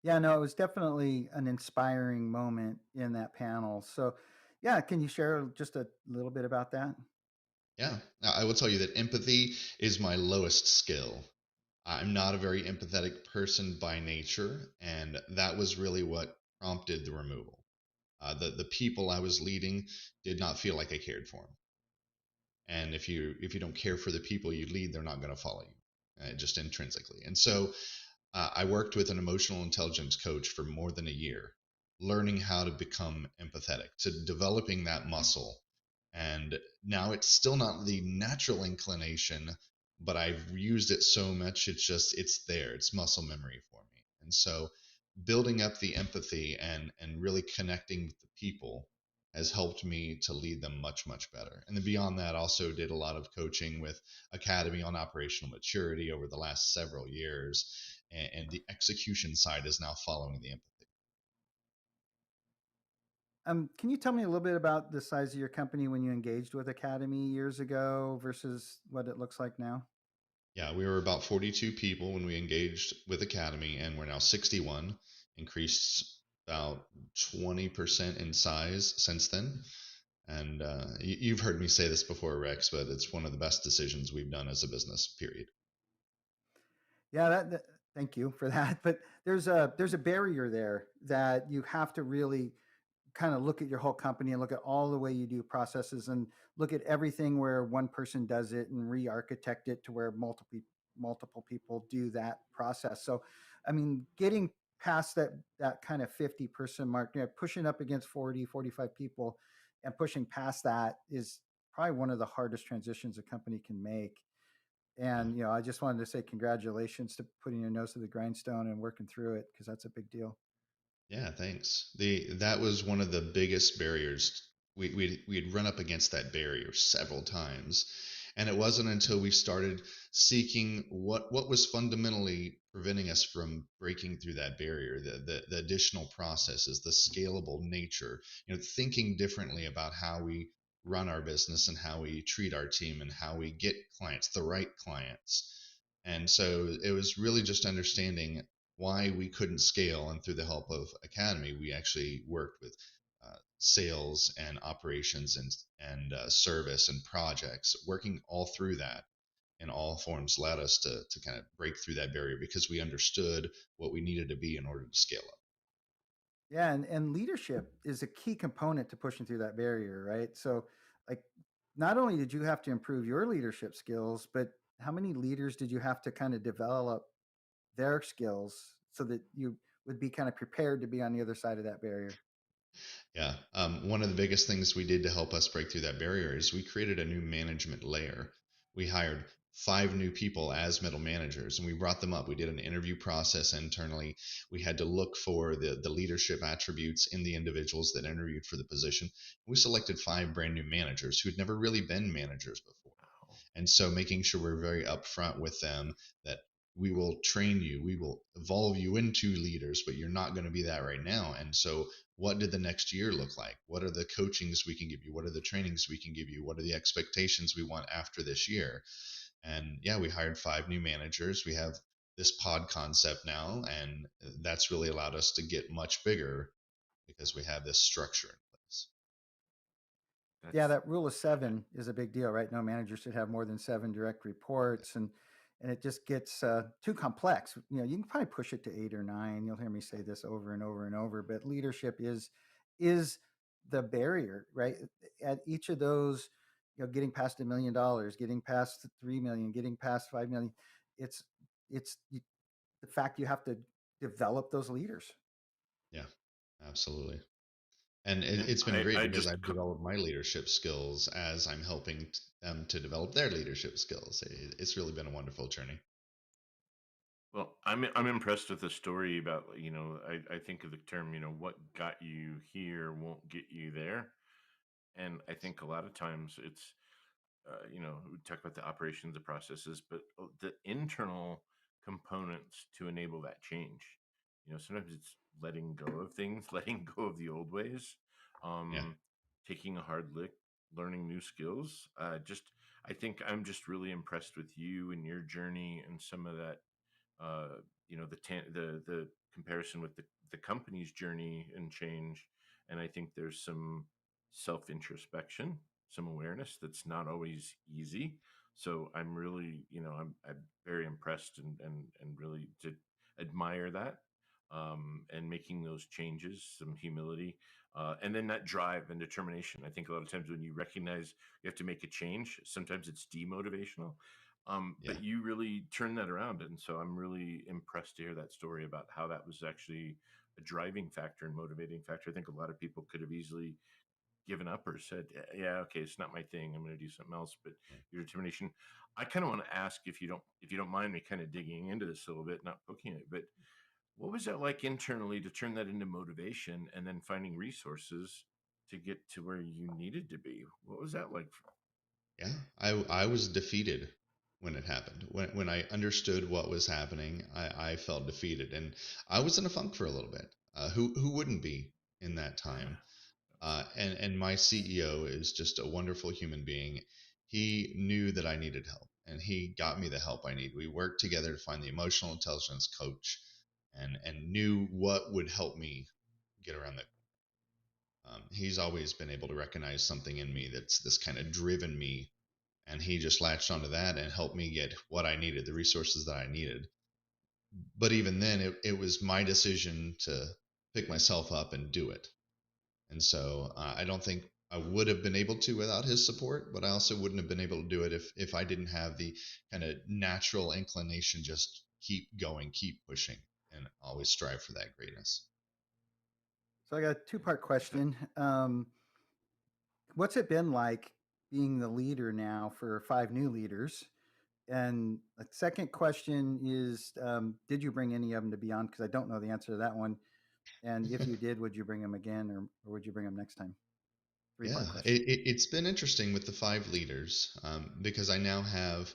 Yeah, no, it was definitely an inspiring moment in that panel. So, yeah, can you share just a little bit about that?
Yeah, now, I will tell you that empathy is my lowest skill. I'm not a very empathetic person by nature, and that was really what prompted the removal. The people I was leading did not feel like I cared for them. And if you don't care for the people you lead, they're not going to follow you, just intrinsically. And so I worked with an emotional intelligence coach for more than a year, learning how to become empathetic, to developing that muscle. And now it's still not the natural inclination, but I've used it so much, it's there. It's muscle memory for me. And so building up the empathy and really connecting with the people has helped me to lead them much, much better. And then beyond that, also did a lot of coaching with Academy on operational maturity over the last several years. And the execution side is now following the empathy.
Can you tell me a little bit about the size of your company when you engaged with Academy years ago versus what it looks like now?
Yeah, we were about 42 people when we engaged with Academy, and we're now 61, increased about 20% in size since then. And you've heard me say this before, Rex, but it's one of the best decisions we've done as a business, period.
Yeah, thank you for that. But there's a barrier there that you have to really kind of look at your whole company and look at all the way you do processes and look at everything where one person does it and re-architect it to where multiple people do that process. So, I mean, getting past that kind of 50-person mark, pushing up against 40, 45 people and pushing past that is probably one of the hardest transitions a company can make. And I just wanted to say congratulations to putting your nose to the grindstone and working through it, because that's a big deal.
Yeah, thanks. That was one of the biggest barriers. We'd run up against that barrier several times, And it wasn't until we started seeking what was fundamentally preventing us from breaking through that barrier, the additional processes, the scalable nature, thinking differently about how we run our business and how we treat our team and how we get clients, the right clients. And so it was really just understanding why we couldn't scale. And through the help of Academy, we actually worked with sales and operations and service and projects, working all through that in all forms led us to kind of break through that barrier because we understood what we needed to be in order to scale up.
Yeah, and leadership is a key component to pushing through that barrier, right? So, like, not only did you have to improve your leadership skills, but how many leaders did you have to kind of develop their skills so that you would be kind of prepared to be on the other side of that barrier?
Yeah. One of the biggest things we did to help us break through that barrier is we created a new management layer. We hired 5 new people as middle managers and we brought them up. We did an interview process internally. We had to look for the leadership attributes in the individuals that interviewed for the position. We selected 5 brand new managers who had never really been managers before. And so making sure we're very upfront with them that we will train you, we will evolve you into leaders, but you're not going to be that right now. And so what did the next year look like? What are the coachings we can give you? What are the trainings we can give you? What are the expectations we want after this year? And yeah, we hired 5 new managers. We have this pod concept now, and that's really allowed us to get much bigger because we have this structure in place.
Yeah,
That's
that rule of 7 is a big deal, right? No manager should have more than 7 direct reports, and it just gets too complex. You can probably push it to 8 or 9. You'll hear me say this over and over and over, but leadership is the barrier, right? At each of those, getting past $1 million, getting past 3 million, getting past 5 million. It's the fact you have to develop those leaders.
Yeah, absolutely. And
and
it's been great
I
because
just
I've developed my leadership skills as I'm helping them to develop their leadership skills. It's really been a wonderful journey.
well, I'm impressed with the story about I think of the term what got you here won't get you there, and I think a lot of times it's we talk about the operations, the processes, but the internal components to enable that change. Sometimes it's letting go of things, letting go of the old ways,
Yeah.
um, taking a hard lick, learning new skills. I think I'm just really impressed with you and your journey and some of that the comparison with the company's journey and change, and I think there's some self introspection, some awareness that's not always easy. So I'm really I'm very impressed and really to admire that, and making those changes, some humility, and then that drive and determination. I think a lot of times when you recognize you have to make a change, sometimes it's demotivational,
Yeah.
but you really turned that around. And so I'm really impressed to hear that story about how that was actually a driving factor and motivating factor. I think a lot of people could have easily given up or said, yeah, okay, it's not my thing, I'm going to do something else. But your determination, I kind of want to ask, if you don't mind me kind of digging into this a little bit, not poking it, but what was that like internally to turn that into motivation and then finding resources to get to where you needed to be? What was that like?
Yeah. I was defeated when it happened. When I understood what was happening, I felt defeated, and I was in a funk for a little bit. Who wouldn't be in that time? And my CEO is just a wonderful human being. He knew that I needed help, and he got me the help I need. We worked together to find the emotional intelligence coach, and knew what would help me get around that. He's always been able to recognize something in me that's this kind of driven me, and he just latched onto that and helped me get what I needed, the resources that I needed. But even then, it was my decision to pick myself up and do it. And so I don't think I would have been able to without his support, but I also wouldn't have been able to do it if I didn't have the kind of natural inclination, just keep going, keep pushing, and always strive for that greatness.
So I got a two-part question. What's it been like being the leader now for 5 new leaders? And the second question is, did you bring any of them to Beyond? Because I don't know the answer to that one. And if you did, would you bring them again, or would you bring them next time?
Yeah,
three-part question.
it's been interesting with the 5 leaders, because I now have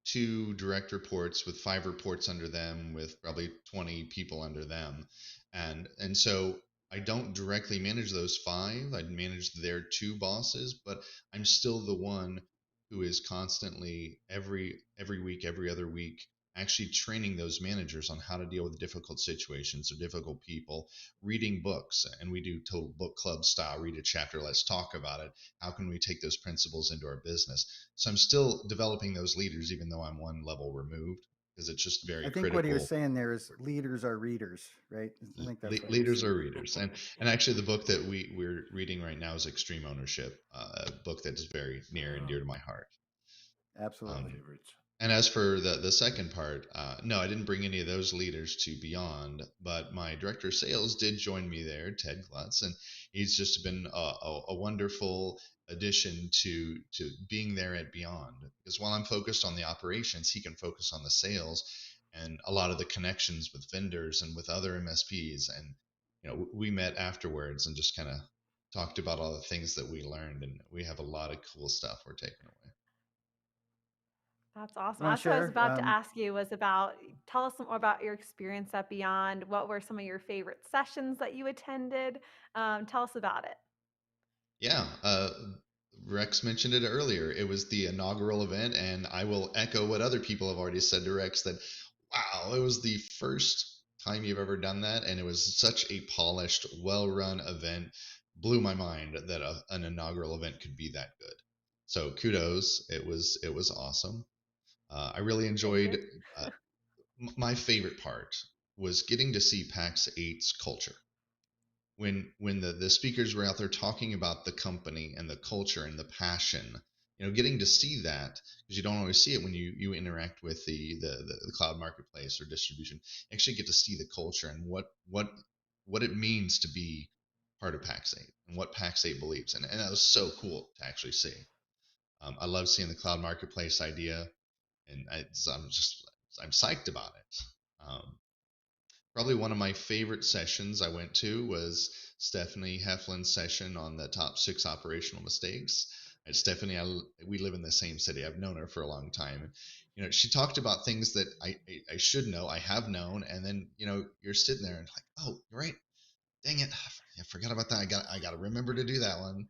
2 direct reports with 5 reports under them, with probably 20 people under them, and so I don't directly manage those 5. I manage their 2 bosses, but I'm still the one who is constantly every week, every other week, actually training those managers on how to deal with difficult situations or difficult people, reading books. And we do total book club style, read a chapter, let's talk about it. How can we take those principles into our business? So I'm still developing those leaders, even though I'm one level removed, because it's just very
I think what he was
critical.
saying there is leaders are readers, right? I think that's what he was
Leaders
saying.
are readers, and actually the book that we're reading right now is Extreme Ownership, a book that is very near and dear to my heart.
Absolutely.
Favorites.
And as for the second part, no, I didn't bring any of those leaders to Beyond, but my director of sales did join me there, Ted Klutz, and he's just been a wonderful addition to being there at Beyond. Because while I'm focused on the operations, he can focus on the sales and a lot of the connections with vendors and with other MSPs. And we met afterwards and just kind of talked about all the things that we learned, and we have a lot of cool stuff we're taking away.
That's awesome.
You want
That's
to
what I was
share?
about to ask you was about, tell us some more about your experience at Beyond. What were some of your favorite sessions that you attended? Tell us about it.
Yeah, Rex mentioned it earlier. It was the inaugural event, and I will echo what other people have already said to Rex that, wow, it was the first time you've ever done that, and it was such a polished, well-run event. Blew my mind that an inaugural event could be that good. So kudos, it was awesome. I really
Thank
enjoyed.
you.
My favorite part was getting to see Pax8's culture when the speakers were out there talking about the company and the culture and the passion, getting to see that, because you don't always see it when you interact with the cloud marketplace or distribution. You actually get to see the culture and what it means to be part of Pax8 and what Pax8 believes, and that was so cool to actually see. I love seeing the cloud marketplace idea, and I'm psyched about it. Probably one of my favorite sessions I went to was Stephanie Heflin's session on the top 6 operational mistakes. And Stephanie, we live in the same city. I've known her for a long time. She talked about things that I should know, I have known, and then you're sitting there and like, oh, you're right. Dang it, I forgot about that. I got to remember to do that one.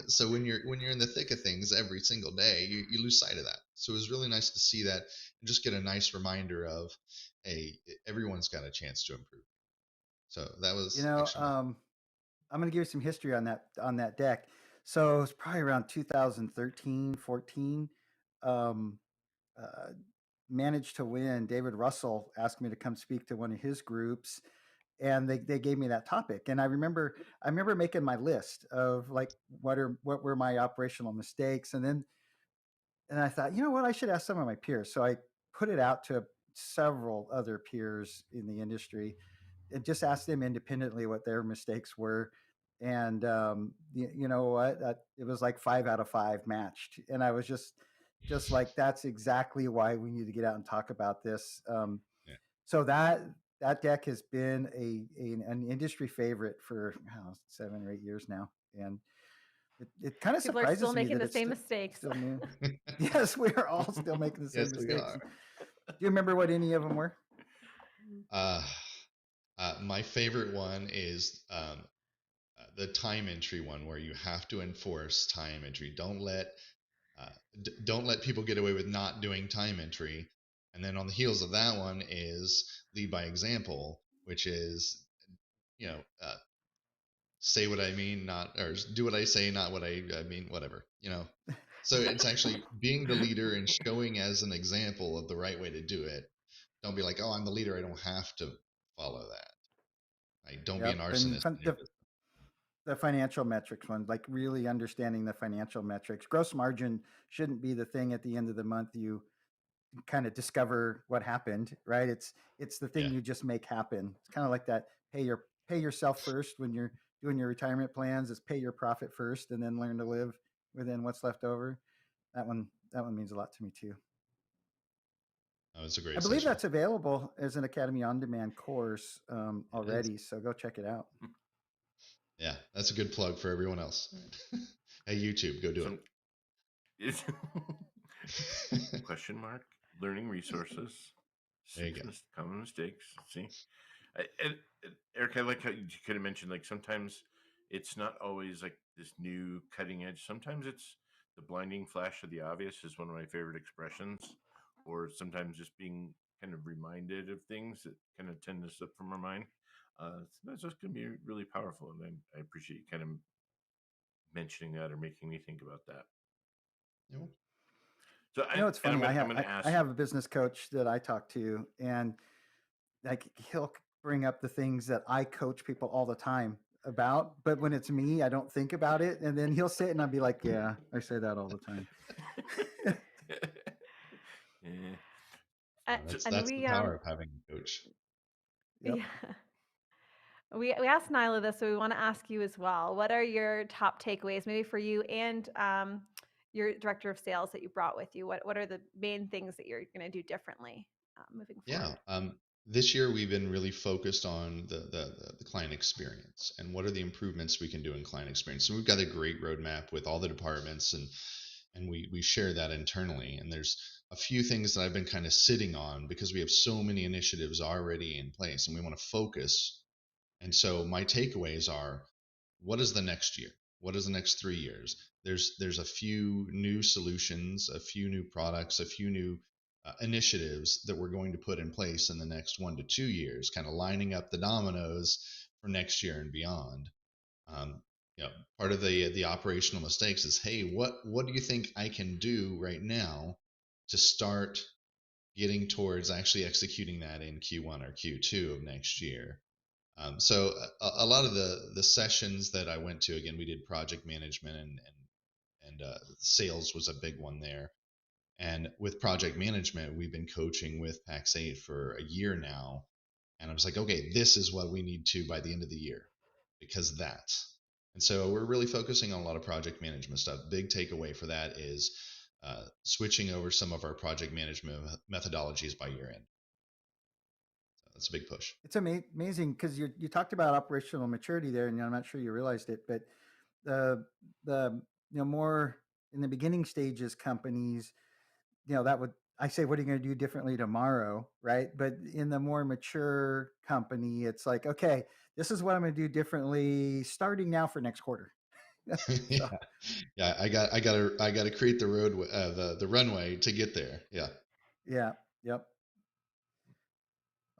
So when you're in the thick of things every single day, you lose sight of that. So it was really nice to see that and just get a nice reminder of, hey, everyone's got a chance to improve. So that was actually
I'm going to give you some history on that deck. So it's probably around 2013, 14. Um, uh, Managed to win. David Russell asked me to come speak to one of his groups, and they gave me that topic. And I remember making my list of like what were my operational mistakes, and I thought, you know what, I should ask some of my peers. So I put it out to several other peers in the industry and just asked them independently what their mistakes were. And you know what? It was like 5 out of 5 matched, and I was just like, that's exactly why we need to get out and talk about this.
yeah.
So that deck has been an industry favorite for 7 or 8 years now, and it kind of
People are still
surprises me
making
that
the
it's
same mistakes.
still new. Yes, we are all still making the same
Yes, we
mistakes.
are.
Do you remember what any of them were?
My favorite one is the time entry one, where you have to enforce time entry. Don't let people get away with not doing time entry. And then on the heels of that one is lead by example, which is say what I mean, not, or do what I say, not what I mean, whatever. So it's actually being the leader and showing as an example of the right way to do it. Don't be like, oh, I'm the leader, I don't have to follow that. Don't be an
Yep, and
arsonist in your business.
the financial metrics one, like really understanding the financial metrics. Gross margin shouldn't be the thing at the end of the month you kind of discover what happened, right? It's the thing
Yeah.
you just make happen. It's kind of like that. Pay yourself first when you're doing your retirement plans. Is pay your profit first, and then learn to live within what's left over. That one means a lot to me too.
Oh, it's a
I
great
believe
session.
that's available as an Academy on Demand course already, so go check it out.
Yeah, that's a good plug for everyone else. Hey, YouTube, go do
Some
it.
question mark learning resources,
There you go.
common mistakes. See, Eric, I like how you could have mentioned like sometimes it's not always like this new cutting edge. Sometimes it's the blinding flash of the obvious is one of my favorite expressions, or sometimes just being kind of reminded of things that kind of tend to slip from our mind. So that's just going to be really powerful, and I appreciate you kind of mentioning that or making me think about that.
Yeah.
So
You know, it's
I'm
funny.
going to
I
ask.
have a business coach that I talk to, and like he'll bring up the things that I coach people all the time about, but when it's me, I don't think about it, and then he'll say it, and I'll be like, "Yeah, I say that all the time."
Yeah.
That's
And
the
we
power of having a coach.
Yep.
yeah. We asked Naaila this, so we want to ask you as well. What are your top takeaways, maybe for you and your director of sales that you brought with you? What are the main things that you're going to do differently moving
Yeah.
forward?
This year we've been really focused on the client experience and what are the improvements we can do in client experience. So we've got a great roadmap with all the departments, and we share that internally. And there's a few things that I've been kind of sitting on because we have so many initiatives already in place and we want to focus. And so my takeaways are, what is the next year? What is the next 3 years? There's a few new solutions, a few new products, a few new initiatives that we're going to put in place in the next 1 to 2 years, kind of lining up the dominoes for next year and beyond. Um, Part of the operational mistakes is, hey, what do you think I can do right now to start getting towards actually executing that in Q1 or Q2 of next year? So a lot of the sessions that I went to, again, we did project management and sales was a big one there. And with project management, we've been coaching with Pax8 for a year now. And I was like, okay, this is what we need to by the end of the year, because that. And so we're really focusing on a lot of project management stuff. Big takeaway for that is switching over some of our project management methodologies by year end. So that's a big push.
It's amazing because you talked about operational maturity there, and I'm not sure you realized it, but the more in the beginning stages companies, that would, I say, what are you going to do differently tomorrow, right? But in the more mature company, it's like, okay, this is what I'm going to do differently starting now for next quarter. So
Yeah, I gotta create the road, the runway to get there. Yeah.
yeah, yep.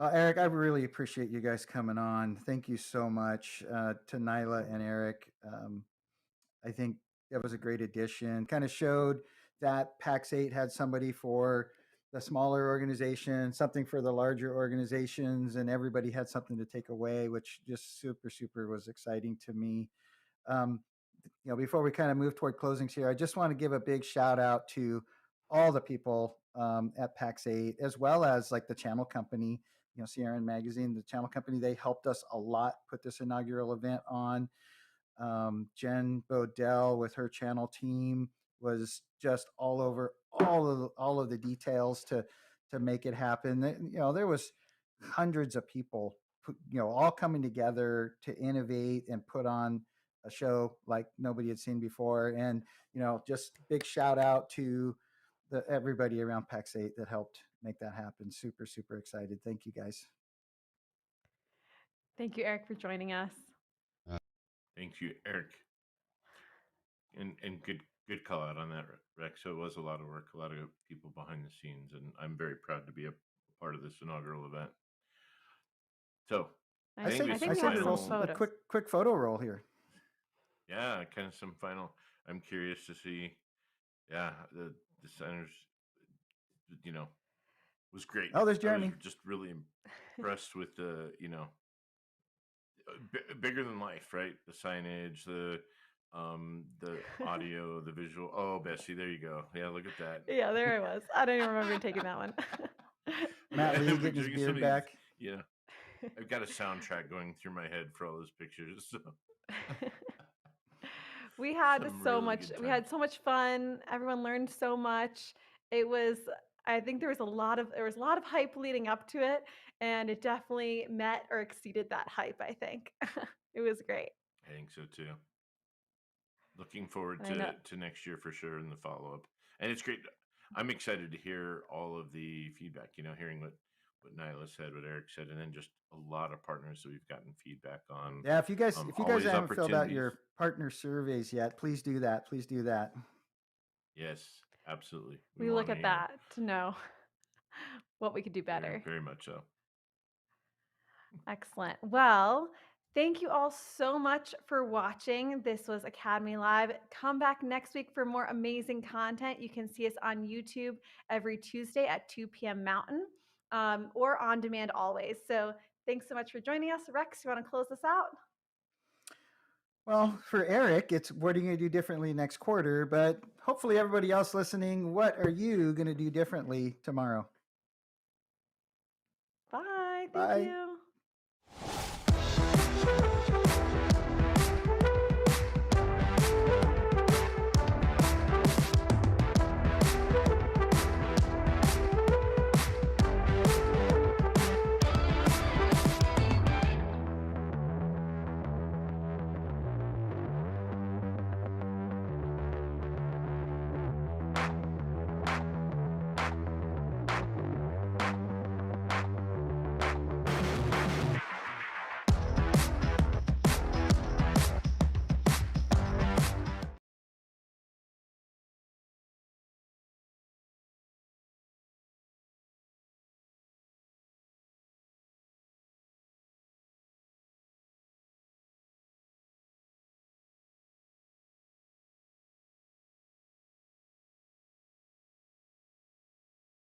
Eric, I really appreciate you guys coming on. Thank you so much to Naaila and Eric. I think that was a great addition. Kind of showed that Pax8 had somebody for the smaller organization, something for the larger organizations, and everybody had something to take away, which just super was exciting to me. Um, Before we kind of move toward closings here, I just want to give a big shout out to all the people at Pax8, as well as like the channel company, CRN Magazine, the channel company. They helped us a lot put this inaugural event on. Jen Bodell with her channel team was just all over all of the details to make it happen. There was hundreds of people, all coming together to innovate and put on a show like nobody had seen before. And just big shout out to everybody around Pax8 that helped make that happen. Super excited. Thank you guys.
Thank you, Eric, for joining us.
Thank you, Eric. And good call out on that, Rex. So it was a lot of work, a lot of people behind the scenes, and I'm very proud to be a part of this inaugural event. So
I
say
think
we
we have
roll
some
a
photos.
quick photo roll here.
Yeah, kind of some final. I'm curious to see. Yeah, the centers, was great.
Oh, there's
I
Jeremy.
was just really impressed with the, bigger than life, right? The signage, the audio, the visual. Oh, Bessie, there you go. Yeah, look at that.
Yeah, there I was. I don't even remember taking that one.
Matt Lee
We're
getting his
doing
beard
some of
back.
Yeah, I've got a soundtrack going through my head for all those pictures. So.
We had
Some
so
really
much
good
we had
times.
so much fun. Everyone learned so much. It was I think there was a lot of hype leading up to it, and it definitely met or exceeded that hype, I think. It was great.
I think so too. Looking forward
I know.
to next year for sure in the follow up. And it's great. I'm excited to hear all of the feedback. Hearing what Naaila said, what Eric said, and then just a lot of partners that we've gotten feedback on.
Yeah, if you guys
always
haven't filled out
opportunities.
your partner surveys yet, please do that. Please do that.
Yes, absolutely.
We look
wanna
at
hear it.
that to know what we could do better.
Very much so.
Excellent. Well, thank you all so much for watching. This was Academy Live. Come back next week for more amazing content. You can see us on YouTube every Tuesday at 2 p.m. Mountain, or on demand always. So thanks so much for joining us. Rex, you want to close us out?
Well, for Eric, it's what are you going to do differently next quarter? But hopefully, everybody else listening, what are you going to do differently tomorrow?
Bye.
Bye.
Thank you.